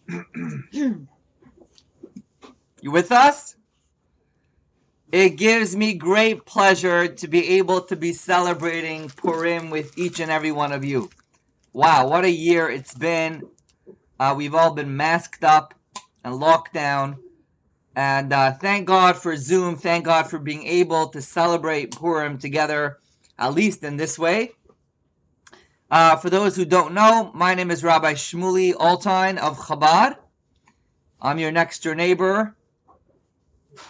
You with us? It gives me great pleasure to be able to be celebrating Purim with each and every one of you. Wow, what a year it's been. We've all been masked up and locked down. And thank God for Zoom. Thank God for being able to celebrate Purim together, at least in this way. For those who don't know, my name is Rabbi Shmuly Altein of Chabad. I'm your next door neighbor.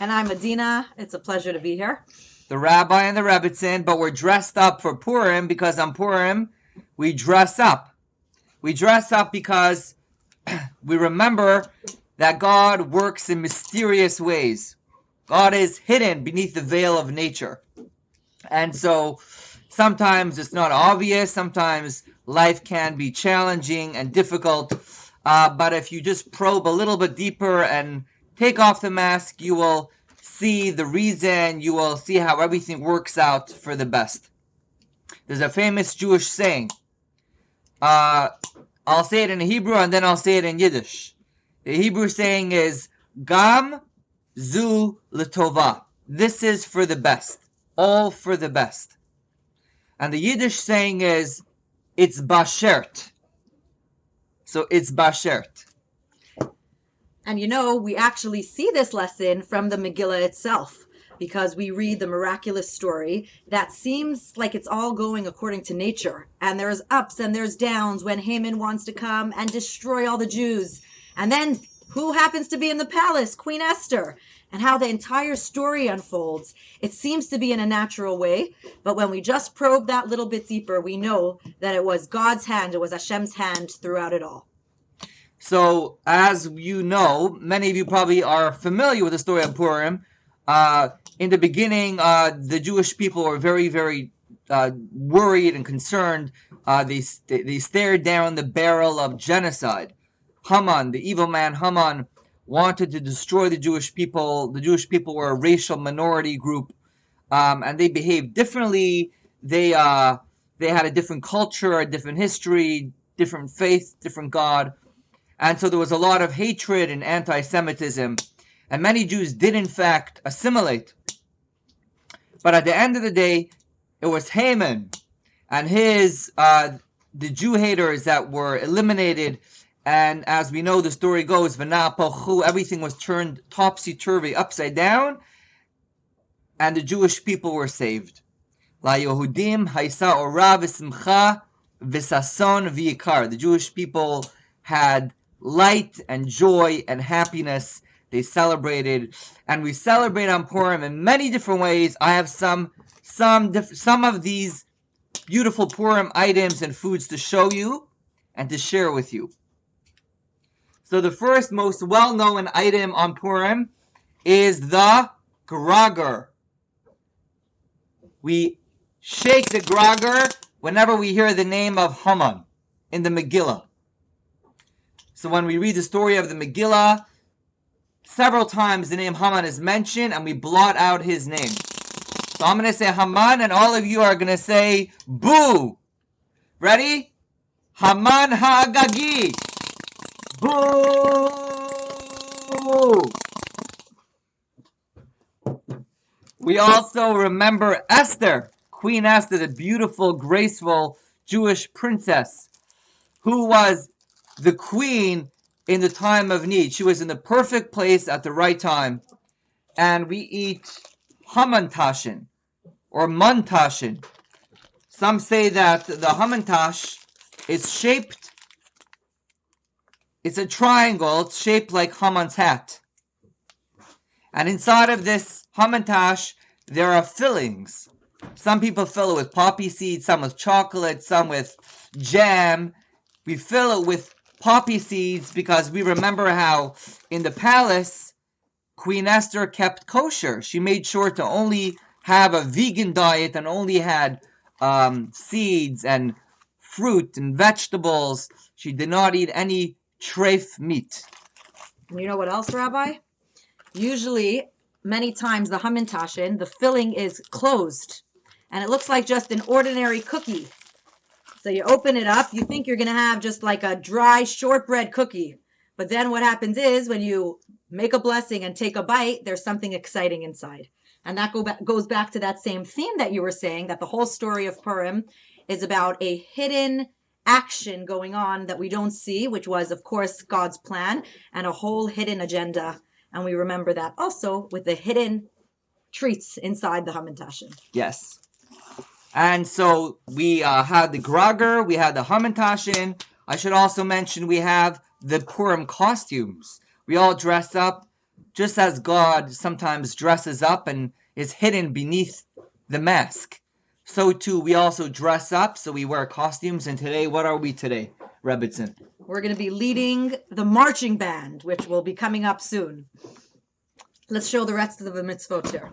And I'm Adina. It's a pleasure to be here. The Rabbi and the Rebbitzin, but we're dressed up for Purim because on Purim we dress up. We dress up because we remember that God works in mysterious ways. God is hidden beneath the veil of nature. And so sometimes it's not obvious. Sometimes life can be challenging and difficult. But if you just probe a little bit deeper and take off the mask, you will see the reason. You will see how everything works out for the best. There's a famous Jewish saying. I'll say it in Hebrew and then I'll say it in Yiddish. The Hebrew saying is, Gam zu l'tova. This is for the best. All for the best. And the Yiddish saying is, it's bashert. So it's bashert. And we actually see this lesson from the Megillah itself, because we read the miraculous story that seems like it's all going according to nature. And there's ups and there's downs when Haman wants to come and destroy all the Jews. And then who happens to be in the palace? Queen Esther. And how the entire story unfolds. It seems to be in a natural way, but when we just probe that little bit deeper, we know that it was God's hand, it was Hashem's hand throughout it all. So, as you know, many of you probably are familiar with the story of Purim. In the beginning, the Jewish people were very, very worried and concerned. They stared down the barrel of genocide. Haman, the evil man Haman, wanted to destroy the Jewish people. The Jewish people were a racial minority group, and they behaved differently. They had a different culture, a different history, different faith, different God. And so there was a lot of hatred and anti-Semitism. And many Jews did, in fact, assimilate. But at the end of the day, it was Haman and the Jew haters that were eliminated. And as we know, the story goes, V'na'apochu, everything was turned topsy-turvy, upside down, and the Jewish people were saved. La Yehudim haisa ora v'simcha v'sason v'yikar. The Jewish people had light and joy and happiness. They celebrated, and we celebrate on Purim in many different ways. I have some of these beautiful Purim items and foods to show you and to share with you. So the first most well-known item on Purim is the grager. We shake the grager whenever we hear the name of Haman in the Megillah. So when we read the story of the Megillah, several times the name Haman is mentioned and we blot out his name. So I'm going to say Haman and all of you are going to say boo. Ready? Haman ha'agagi. Boo! We also remember Esther, Queen Esther, the beautiful, graceful Jewish princess, who was the queen in the time of need. She was in the perfect place at the right time. And we eat hamantashen, or muntashen. Some say that the hamantash is shaped, it's a triangle, it's shaped like Haman's hat. And inside of this hamantash, there are fillings. Some people fill it with poppy seeds, some with chocolate, some with jam. We fill it with poppy seeds because we remember how in the palace, Queen Esther kept kosher. She made sure to only have a vegan diet and only had seeds and fruit and vegetables. She did not eat any treif meat. And you know what else, Rabbi? Usually, many times the hamantashen, the filling is closed. And it looks like just an ordinary cookie. So you open it up, you think you're going to have just like a dry shortbread cookie. But then what happens is when you make a blessing and take a bite, there's something exciting inside. And that goes back to that same theme that you were saying, that the whole story of Purim is about a hidden action going on that we don't see, which was, of course, God's plan and a whole hidden agenda. And we remember that also with the hidden treats inside the Hamantashen. Yes. And so we had the Grager, we had the Hamantashen. I should also mention we have the Purim costumes. We all dress up just as God sometimes dresses up and is hidden beneath the mask. So too, we also dress up, so we wear costumes. And today, what are we today, Rebbitzin? We're going to be leading the marching band, which will be coming up soon. Let's show the rest of the mitzvot here.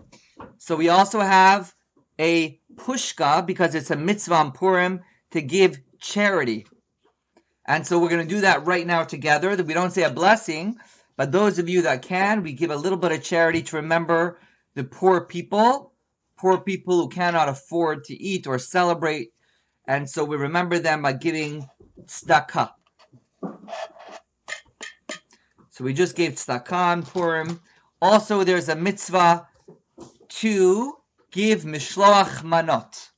So we also have a pushka, because it's a mitzvah on Purim, to give charity. And so we're going to do that right now together. We don't say a blessing, but those of you that can, we give a little bit of charity to remember the poor people who cannot afford to eat or celebrate. And so we remember them by giving tzedakah. So we just gave tzedakah on Purim. Also, there's a mitzvah to give mishloach manot.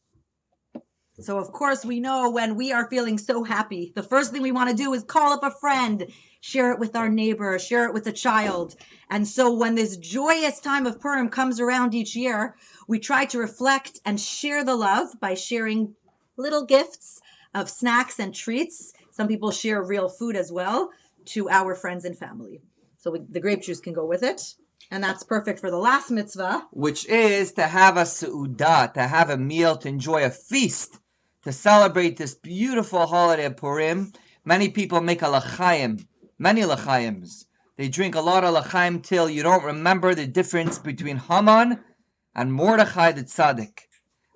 So, of course, we know when we are feeling so happy, the first thing we want to do is call up a friend, share it with our neighbor, share it with a child. And so when this joyous time of Purim comes around each year, we try to reflect and share the love by sharing little gifts of snacks and treats. Some people share real food as well to our friends and family. So the grape juice can go with it. And that's perfect for the last mitzvah, which is to have a seudah, to have a meal, to enjoy a feast, to celebrate this beautiful holiday of Purim. Many people make a l'chaim, many l'chaims. They drink a lot of l'chaim till you don't remember the difference between Haman and Mordechai the Tzaddik.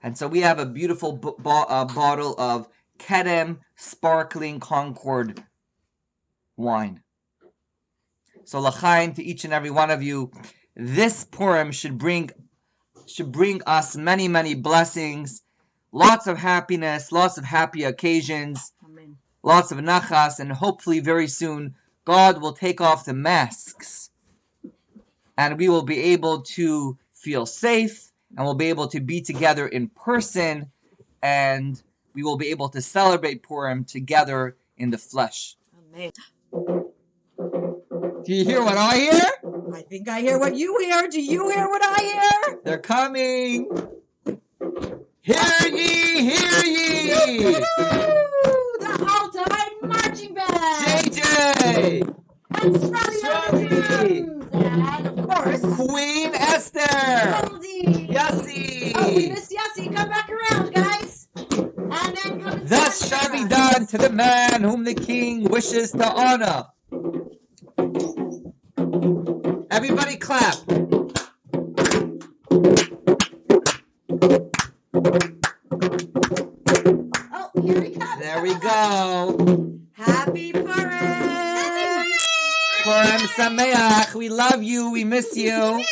And so we have a beautiful bottle of Kedem Sparkling Concord wine. So l'chaim to each and every one of you. This Purim should bring us many, many blessings, lots of happiness, lots of happy occasions, Amen. Lots of nachas, and hopefully very soon God will take off the masks and we will be able to feel safe and we'll be able to be together in person and we will be able to celebrate Purim together in the flesh. Amen. Do you hear what I hear? I think I hear what you hear. Do you hear what I hear? They're coming. Hear ye, hear ye. The Altein marching band. JJ. And Shmuly. And of course, Queen Esther. Goldie. Yassi. Oh, we missed Yassi. Come back around, guys. And then come and Thus shall be done to the man whom the king wishes to honor. Everybody clap. Oh, here he comes. There we go. Happy Purim. Purim Sameach. We love you. We miss you.